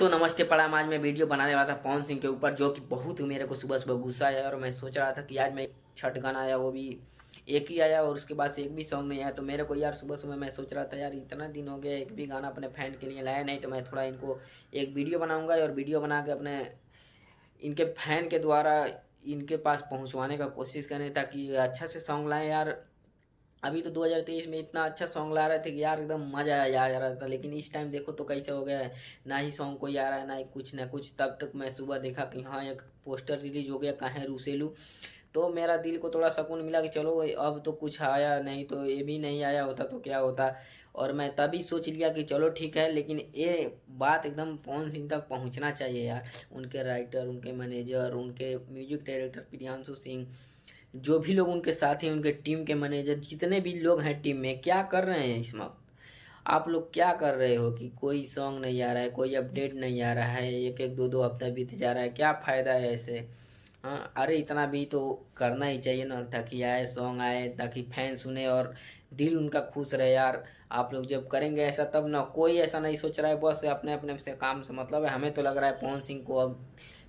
दोस्तों नमस्ते प्रणाम। आज मैं वीडियो बनाने वाला था पवन सिंह के ऊपर, जो कि बहुत मेरे को सुबह सुबह गुस्सा आया और मैं सोच रहा था कि आज मैं छठ गाना आया वो भी एक ही आया और उसके बाद से एक भी सॉन्ग नहीं आया। तो मेरे को यार सुबह सुबह मैं सोच रहा था यार इतना दिन हो गया एक भी गाना अपने फैन के लिए लाया नहीं, तो मैं थोड़ा इनको एक वीडियो बनाऊंगा और वीडियो बना के अपने इनके फैन के द्वारा इनके पास पहुंचवाने का कोशिश करें ताकि अच्छा से सॉन्ग लाएं यार। अभी तो 2023 में इतना अच्छा सॉन्ग ला रहे थे कि यार एकदम मजा आ जा रहा था, लेकिन इस टाइम देखो तो कैसे हो गया है, ना ही सॉन्ग कोई आ रहा है ना ही कुछ ना कुछ। तब तक मैं सुबह देखा कि हाँ एक पोस्टर रिलीज हो गया काहे रूसेलू, तो मेरा दिल को थोड़ा सुकून मिला कि चलो अब तो कुछ आया, नहीं तो ये भी नहीं आया होता तो क्या होता। और मैं तभी सोच लिया कि चलो ठीक है, लेकिन ये बात एकदम पवन सिंह तक पहुंचना चाहिए यार। उनके राइटर, उनके मैनेजर, उनके म्यूजिक डायरेक्टर प्रियांशु सिंह, जो भी लोग उनके साथ हैं, उनके टीम के मैनेजर, जितने भी लोग हैं टीम में, क्या कर रहे हैं इस वक्त? आप लोग क्या कर रहे हो कि कोई सॉन्ग नहीं आ रहा है, कोई अपडेट नहीं आ रहा है, एक एक दो दो हफ्ता बीत जा रहा है, क्या फ़ायदा है ऐसे? हाँ अरे इतना भी तो करना ही चाहिए ना, ताकि आए सॉन्ग आए, ताकि फैन सुने और दिल उनका खुश रहे यार। आप लोग जब करेंगे ऐसा तब ना, कोई ऐसा नहीं सोच रहा है, बस अपने अपने से काम से मतलब है। हमें तो लग रहा है पवन सिंह को अब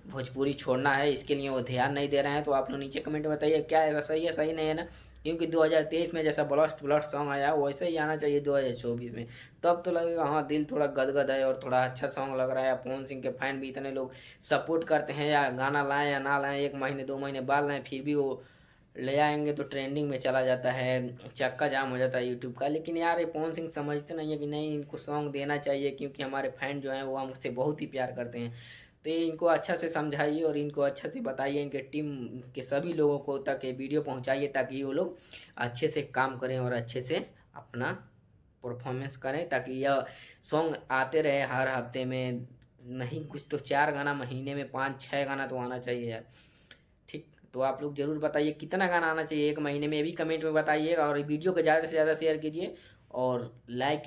भोजपुरी छोड़ना है, इसके लिए वो ध्यान नहीं दे रहे हैं। तो आप लोग नीचे कमेंट में बताइए क्या ऐसा सही है सही नहीं है ना, क्योंकि 2023 में जैसा ब्लस्ट ब्लस्ट सॉन्ग आया वैसे ही आना चाहिए 2024 में। तब तो लगेगा हाँ दिल थोड़ा गदगद है और थोड़ा अच्छा सॉन्ग लग रहा है। पवन सिंह के फैन भी इतने लोग सपोर्ट करते हैं, या गाना लाएं या ना लाएं, एक महीने दो महीने बाद लाएं, फिर भी वो ले आएंगे तो ट्रेंडिंग में चला जाता है, चक्का जाम हो जाता है यूट्यूब का। लेकिन यार ये पवन सिंह समझते नहीं है कि नहीं इनको सॉन्ग देना चाहिए, क्योंकि हमारे फैन जो हैं वो हमसे बहुत ही प्यार करते हैं। तो ये इनको अच्छा से समझाइए और इनको अच्छा से बताइए, इनके टीम के सभी लोगों को तक ये वीडियो पहुंचाइए, ताकि वो लोग अच्छे से काम करें और अच्छे से अपना परफॉर्मेंस करें, ताकि यह सॉन्ग आते रहे हर हफ्ते में। नहीं कुछ तो 4 गाना महीने में, 5-6 गाना तो आना चाहिए यार। ठीक, तो आप लोग ज़रूर बताइए कितना गाना आना चाहिए एक महीने में, ये भी कमेंट में बताइएगा। और वीडियो को ज़्यादा से ज़्यादा शेयर कीजिए और लाइक